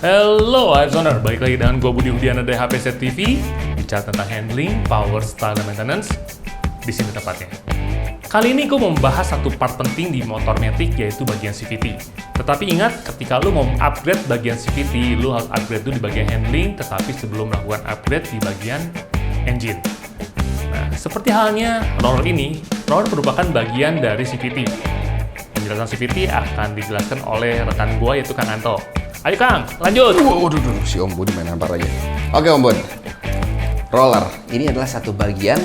Halo Airzoner, balik lagi dengan gue Budi Hudiana dari HPZ TV. Bicara tentang handling, power, style, dan maintenance. Di sini tepatnya. Kali ini gue mau membahas satu part penting di motor Matic, yaitu bagian CVT. Tetapi ingat, ketika lu mau upgrade bagian CVT, lu harus upgrade dulu di bagian handling, tetapi sebelum melakukan upgrade di bagian engine. Nah, seperti halnya roller ini, roller merupakan bagian dari CVT. Penjelasan CVT akan dijelaskan oleh rekan gue, yaitu Kang Anto. Ayo Kang, lanjut! Waduh, si Om Budi main nampar aja. Oke Om Bud, roller ini adalah satu bagian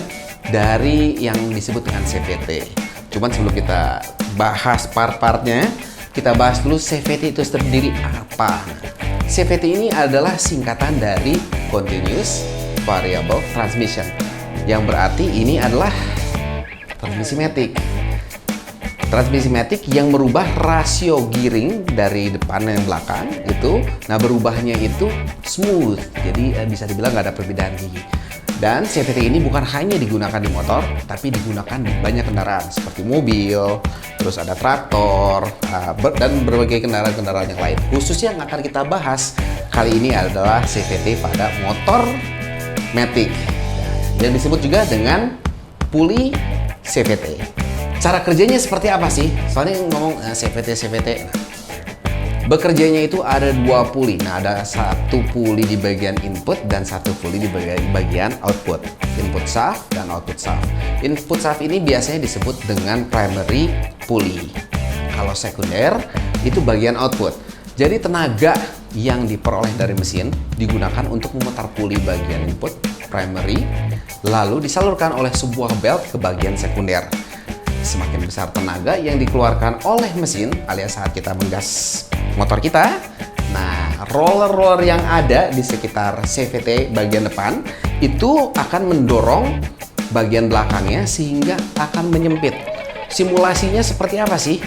dari yang disebut dengan CVT. Cuman sebelum kita bahas part-partnya, kita bahas dulu CVT itu terdiri apa. CVT ini adalah singkatan dari Continuous Variable Transmission, yang berarti ini adalah transmisi matic. Transmisi matic yang merubah rasio gearing dari depan dan belakang itu, nah berubahnya itu smooth, jadi bisa dibilang nggak ada perbedaan gigi. Dan CVT ini bukan hanya digunakan di motor, tapi digunakan di banyak kendaraan seperti mobil, terus ada traktor, dan berbagai kendaraan-kendaraan yang lain. Khususnya yang akan kita bahas kali ini adalah CVT pada motor matic, yang disebut juga dengan puli CVT. Cara kerjanya seperti apa sih? Soalnya ngomong CVT. Nah, bekerjanya itu ada dua puli. Nah, ada satu puli di bagian input dan satu puli di bagian output. Input shaft dan output shaft. Input shaft ini biasanya disebut dengan primary pulley. Kalau sekunder itu bagian output. Jadi tenaga yang diperoleh dari mesin digunakan untuk memutar puli bagian input primary, lalu disalurkan oleh sebuah belt ke bagian sekunder. Semakin besar tenaga yang dikeluarkan oleh mesin alias saat kita menggas motor kita, nah roller-roller yang ada di sekitar CVT bagian depan itu akan mendorong bagian belakangnya sehingga akan menyempit. Simulasinya seperti apa sih?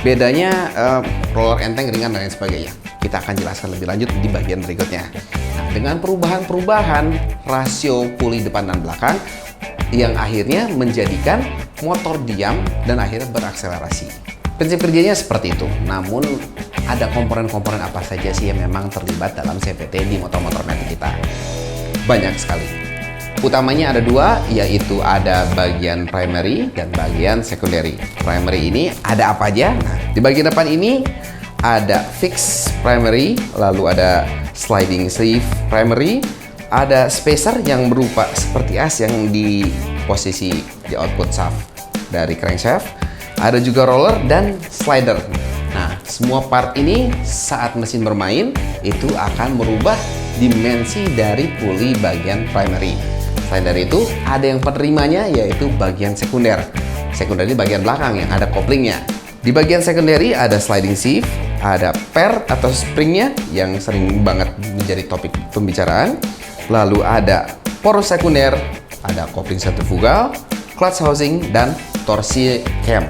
Bedanya roller enteng, ringan, dan lain sebagainya. Kita akan jelaskan lebih lanjut di bagian berikutnya. Nah, dengan perubahan rasio puli depan dan belakang yang akhirnya menjadikan motor diam dan akhirnya berakselerasi. Prinsip kerjanya seperti itu. Namun ada komponen-komponen apa saja sih yang memang terlibat dalam CVT di motor-motor matic kita? Banyak sekali. Utamanya ada dua, yaitu ada bagian primary dan bagian secondary. Primary ini ada apa aja? Nah, di bagian depan ini ada fixed primary, lalu ada sliding sleeve primary, ada spacer yang berupa seperti as yang di posisi di output shaft dari crankshaft, ada juga roller dan slider. Nah, semua part ini saat mesin bermain itu akan merubah dimensi dari puli bagian primary. Selain dari itu, ada yang penerimanya yaitu bagian sekunder. Sekunder ini bagian belakang yang ada koplingnya. Di bagian secondary ada sliding sheave, ada per atau springnya yang sering banget menjadi topik pembicaraan. Lalu ada poros sekunder, ada kopling sentrifugal, clutch housing, dan torsi cam.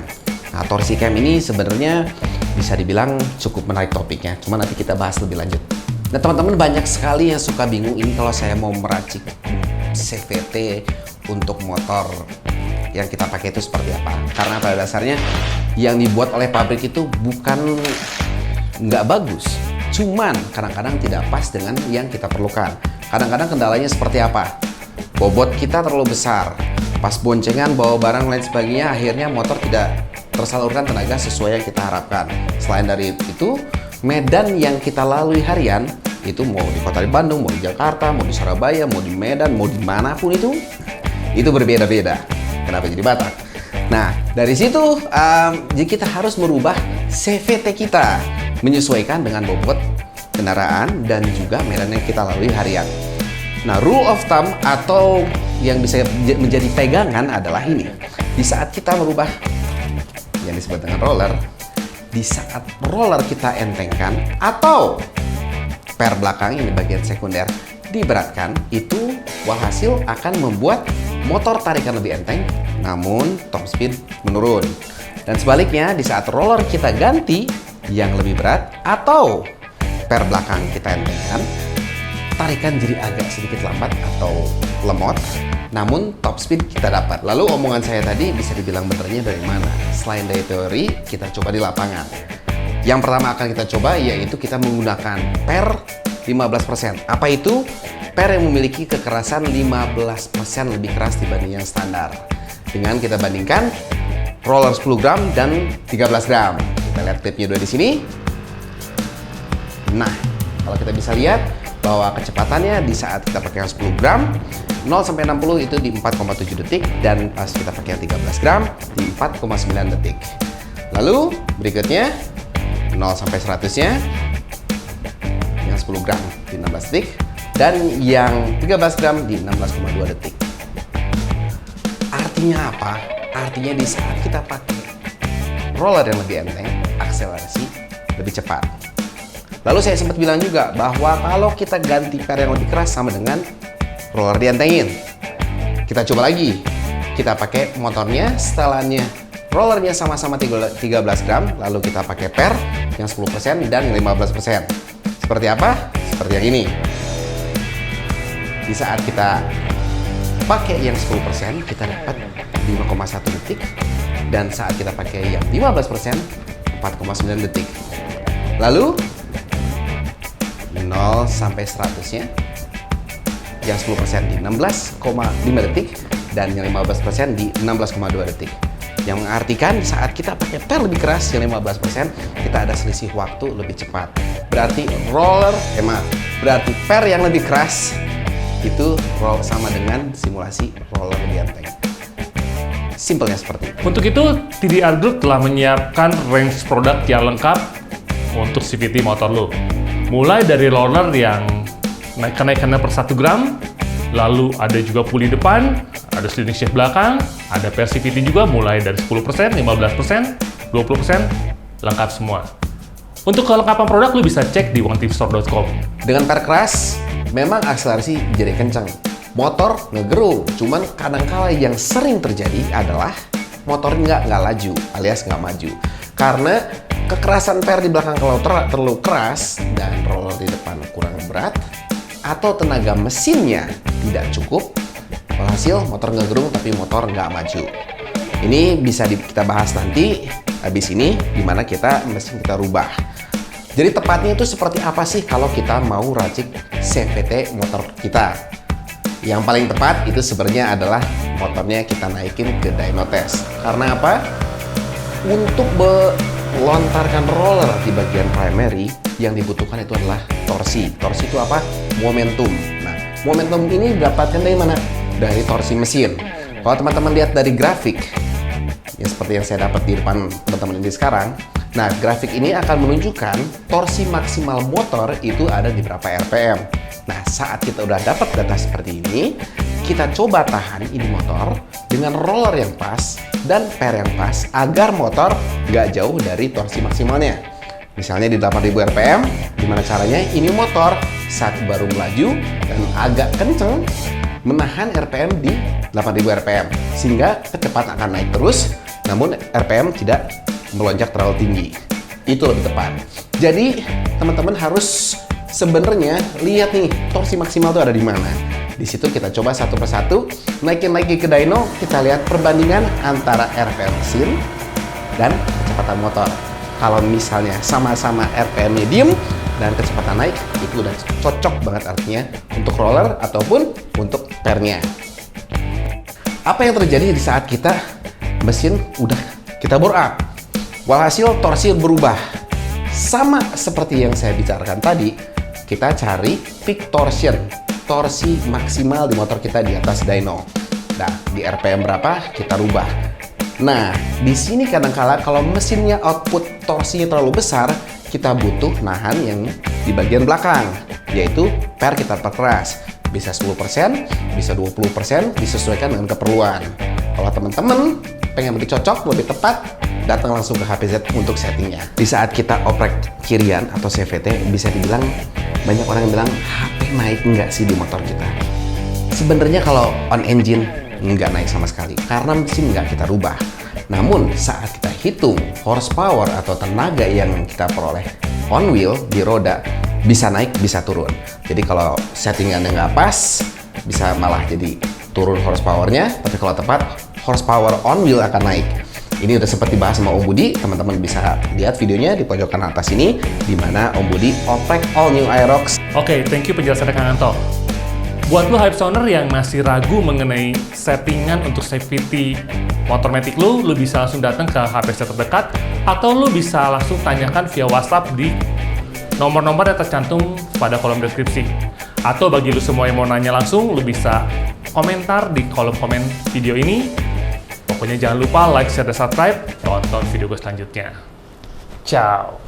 Nah, torsi cam ini sebenarnya bisa dibilang cukup menarik topiknya, cuma nanti kita bahas lebih lanjut. Nah, teman-teman banyak sekali yang suka bingung ini kalau saya mau meracik CVT untuk motor yang kita pakai itu seperti apa. Karena pada dasarnya yang dibuat oleh pabrik itu bukan nggak bagus, cuman kadang-kadang tidak pas dengan yang kita perlukan. Kadang-kadang kendalanya seperti apa? Bobot kita terlalu besar. Pas boncengan bawa barang lain sebagainya, akhirnya motor tidak tersalurkan tenaga sesuai yang kita harapkan. Selain dari itu, medan yang kita lalui harian, itu mau di kota di Bandung, mau di Jakarta, mau di Surabaya, mau di Medan, mau dimanapun itu berbeda-beda. Kenapa jadi Batak? Nah, dari situ jadi kita harus merubah CVT kita menyesuaikan dengan bobot kendaraan dan juga medan yang kita lalui harian. Nah, rule of thumb atau yang bisa menjadi pegangan adalah ini. Di saat kita merubah yang disebut dengan roller, di saat roller kita entengkan atau per belakang ini bagian sekunder diberatkan, itu walhasil akan membuat motor tarikan lebih enteng, namun top speed menurun. Dan sebaliknya, di saat roller kita ganti yang lebih berat atau per belakang kita entengkan, tarikan jadi agak sedikit lambat atau lemot, namun top speed kita dapat. Lalu omongan saya tadi bisa dibilang benernya dari mana? Selain dari teori, kita coba di lapangan. Yang pertama akan kita coba yaitu kita menggunakan per 15%. Apa itu? Per yang memiliki kekerasan 15% lebih keras dibanding yang standar. Dengan kita bandingkan roller 10 gram dan 13 gram. Kita lihat klipnya dulu di sini. Nah, kalau kita bisa lihat bahwa kecepatannya di saat kita pakai yang 10 gram 0 sampai 60 itu di 4,7 detik dan pas kita pakai yang 13 gram di 4,9 detik. Lalu berikutnya 0 sampai 100-nya yang 10 gram di 16 detik dan yang 13 gram di 16,2 detik. Artinya apa? Artinya di saat kita pakai roller yang lebih enteng, akselerasi lebih cepat. Lalu saya sempat bilang juga bahwa kalau kita ganti per yang lebih keras sama dengan roller dientengin. Kita coba lagi. Kita pakai motornya, setelannya rollernya sama-sama 13 gram, lalu kita pakai per yang 10% dan yang 15%. Seperti apa? Seperti yang ini. Di saat kita pakai yang 10%, kita dapat 5,1 detik. Dan saat kita pakai yang 15%, 4,9 detik. Lalu 0 sampai 100-nya yang 10% di 16,5 detik dan yang 15% di 16,2 detik. Yang mengartikan saat kita pakai per lebih keras yang 15%, kita ada selisih waktu lebih cepat. Berarti berarti per yang lebih keras itu sama dengan simulasi roller lebih enteng. Simpelnya seperti itu. Untuk itu, TDR Group telah menyiapkan range produk yang lengkap untuk CVT motor lo. Mulai dari roller yang kenaikannya per 1 gram, lalu ada juga puli depan, ada sliding shift belakang, ada per CVT juga mulai dari 10%, 15%, 20%, lengkap semua. Untuk kelengkapan produk lo bisa cek di onetipstore.com. Dengan per keras, memang akselerasi jadi kencang. Motor ngegerung, cuman kadang-kala yang sering terjadi adalah motornya nggak laju, alias nggak maju. Karena kekerasan per di belakang kalau terlalu keras dan roller di depan kurang berat, atau tenaga mesinnya tidak cukup, hasil motor ngegerung tapi motor nggak maju. Ini bisa kita bahas nanti habis ini, dimana mesin kita rubah. Jadi tepatnya itu seperti apa sih kalau kita mau racik CVT motor kita? Yang paling tepat itu sebenarnya adalah motornya kita naikin ke dyno test. Karena apa? Untuk melontarkan roller di bagian primary, yang dibutuhkan itu adalah torsi. Torsi itu apa? Momentum. Nah, momentum ini didapatkan dari mana? Dari torsi mesin. Kalau teman-teman lihat dari grafik, ya seperti yang saya dapat di depan teman-teman ini sekarang, nah grafik ini akan menunjukkan torsi maksimal motor itu ada di berapa RPM. Nah, saat kita udah dapat data seperti ini, kita coba tahan ini motor dengan roller yang pas dan per yang pas agar motor nggak jauh dari torsi maksimalnya. Misalnya di 8000 RPM, gimana caranya ini motor saat baru melaju dan agak kenceng menahan RPM di 8000 RPM sehingga kecepatan akan naik terus, namun RPM tidak melonjak terlalu tinggi. Itu lebih tepat. Jadi teman-teman harus sebenarnya lihat nih torsi maksimal itu ada di mana. Di situ kita coba satu persatu naikin lagi ke dyno, kita lihat perbandingan antara RPM mesin dan kecepatan motor. Kalau misalnya sama-sama RPM-nya diem dan kecepatan naik, itu udah cocok banget artinya untuk roller ataupun untuk pernya. Apa yang terjadi di saat kita mesin udah kita bore up? Walhasil torsi berubah. Sama seperti yang saya bicarakan tadi, kita cari peak torsion, torsi maksimal di motor kita di atas dyno. Nah, di RPM berapa kita rubah. Nah, di sini kadang-kala kalau mesinnya output torsinya terlalu besar, kita butuh nahan yang di bagian belakang, yaitu per kita perkeras. Bisa 10%, bisa 20%, disesuaikan dengan keperluan. Kalau teman-teman pengen lebih cocok, lebih tepat, datang langsung ke HPZ untuk settingnya. Di saat kita oprek kirian atau CVT, bisa dibilang banyak orang yang bilang HP naik nggak sih di motor kita? Sebenarnya kalau on engine nggak naik sama sekali karena mesin nggak kita rubah. Namun saat kita hitung horsepower atau tenaga yang kita peroleh on wheel di roda, bisa naik bisa turun. Jadi kalau settingannya nggak pas, bisa malah jadi turun horsepowernya. Tapi kalau tepat, horsepower on wheel akan naik. Ini udah sempat dibahas sama Om Budi, teman-teman bisa lihat videonya di pojokan atas ini, di mana Om Budi oprek all new Aerox. Oke, thank you penjelasannya Kang Anto. Buat lo Hypesoner yang masih ragu mengenai settingan untuk safety motor Matic lu bisa langsung datang ke HPC terdekat, atau lu bisa langsung tanyakan via WhatsApp di nomor-nomor yang tercantum pada kolom deskripsi. Atau bagi lu semua yang mau nanya langsung, lu bisa komentar di kolom komen video ini. Pokoknya jangan lupa like, share, dan subscribe. Tonton video gue selanjutnya. Ciao!